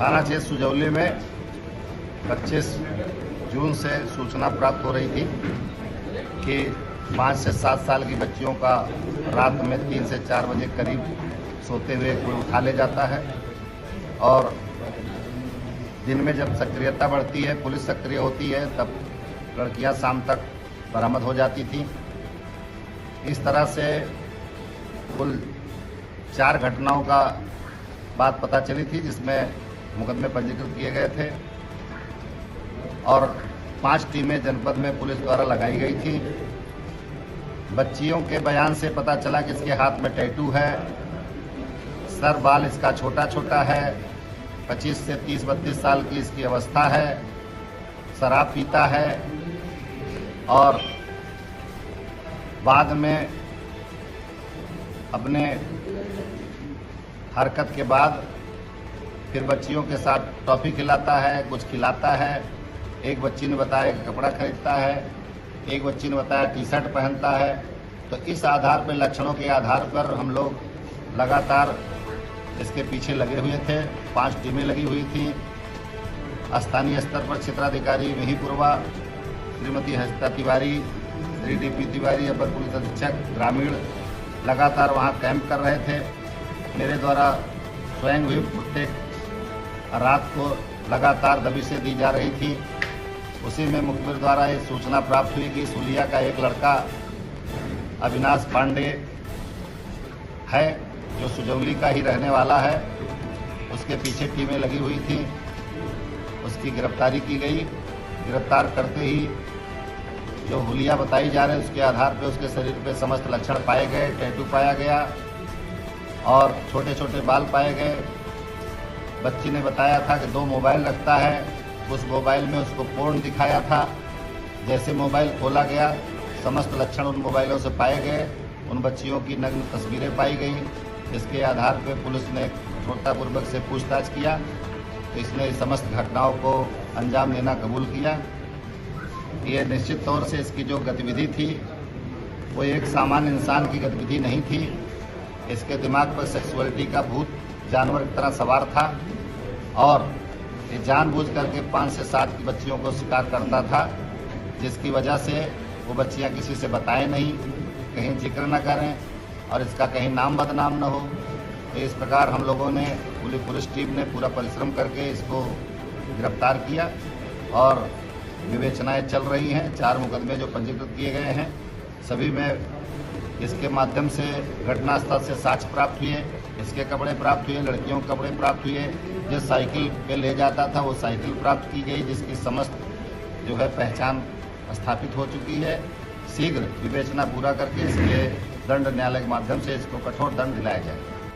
थाना क्षेत्र सुजौली में 25 जून से सूचना प्राप्त हो रही थी कि 5 से 7 साल की बच्चियों का रात में 3 से 4 बजे करीब सोते हुए कोई उठा ले जाता है और दिन में जब सक्रियता बढ़ती है, पुलिस सक्रिय होती है, तब लड़कियां शाम तक बरामद हो जाती थी। इस तरह से कुल 4 घटनाओं का बात पता चली थी जिसमें मुकदमे पंजीकृत किए गए थे और 5 टीमें जनपद में पुलिस द्वारा लगाई गई थी। बच्चियों के बयान से पता चला कि इसके हाथ में टैटू है, सर बाल इसका छोटा छोटा है, 25 से 30-32 साल की इसकी अवस्था है, शराब पीता है और बाद में अपने हरकत के बाद फिर बच्चियों के साथ टॉफ़ी खिलाता है, कुछ खिलाता है। एक बच्ची ने बताया कि कपड़ा खरीदता है, एक बच्ची ने बताया टी-शर्ट पहनता है। तो इस आधार पर, लक्षणों के आधार पर हम लोग लगातार इसके पीछे लगे हुए थे। 5 टीमें लगी हुई थी। स्थानीय स्तर पर क्षेत्राधिकारी मिहीपुरवा श्रीमती हंसिता तिवारी, श्री डी.पी. तिवारी, अपर पुलिस अधीक्षक ग्रामीण लगातार वहां कैंप कर रहे थे। मेरे द्वारा स्वयं भी प्रत्येक रात को लगातार दबिशें दी जा रही थी। उसी में मुखबिर द्वारा ये सूचना प्राप्त हुई कि सुलिया का एक लड़का अविनाश पांडे है जो सुजौली का ही रहने वाला है, उसके पीछे टीमें लगी हुई थी। उसकी गिरफ्तारी की गई। गिरफ्तार करते ही जो हुलिया बताई जा रहे हैं उसके आधार पर उसके शरीर पे समस्त लक्षण पाए गए। टैटू पाया गया और छोटे छोटे बाल पाए गए। बच्ची ने बताया था कि 2 मोबाइल रखता है, उस मोबाइल में उसको पोर्न दिखाया था। जैसे मोबाइल खोला गया, समस्त लक्षण उन मोबाइलों से पाए गए। उन बच्चियों की नग्न तस्वीरें पाई गई। इसके आधार पर पुलिस ने कठोरतापूर्वक से पूछताछ किया तो इसने समस्त घटनाओं को अंजाम देना कबूल किया। ये निश्चित तौर से इसकी जो गतिविधि थी वो एक सामान्य इंसान की गतिविधि नहीं थी। इसके दिमाग पर सेक्सुअलिटी का भूत जानवर की तरह सवार था और ये जानबूझ करके 5 से 7 की बच्चियों को शिकार करता था, जिसकी वजह से वो बच्चियां किसी से बताएं नहीं, कहीं जिक्र न करें और इसका कहीं नाम बदनाम न हो। तो इस प्रकार हम लोगों ने, पुलिस टीम ने पूरा परिश्रम करके इसको गिरफ्तार किया और विवेचनाएं चल रही हैं। 4 मुकदमे जो पंजीकृत किए गए हैं, सभी में इसके माध्यम से घटनास्थल से साक्ष्य प्राप्त हुए, इसके कपड़े प्राप्त हुए, लड़कियों के कपड़े प्राप्त हुए। जिस साइकिल पे ले जाता था वो साइकिल प्राप्त की गई, जिसकी समस्त जो है पहचान स्थापित हो चुकी है। शीघ्र विवेचना पूरा करके इसके दंड न्यायालय के माध्यम से इसको कठोर दंड दिलाया जाए।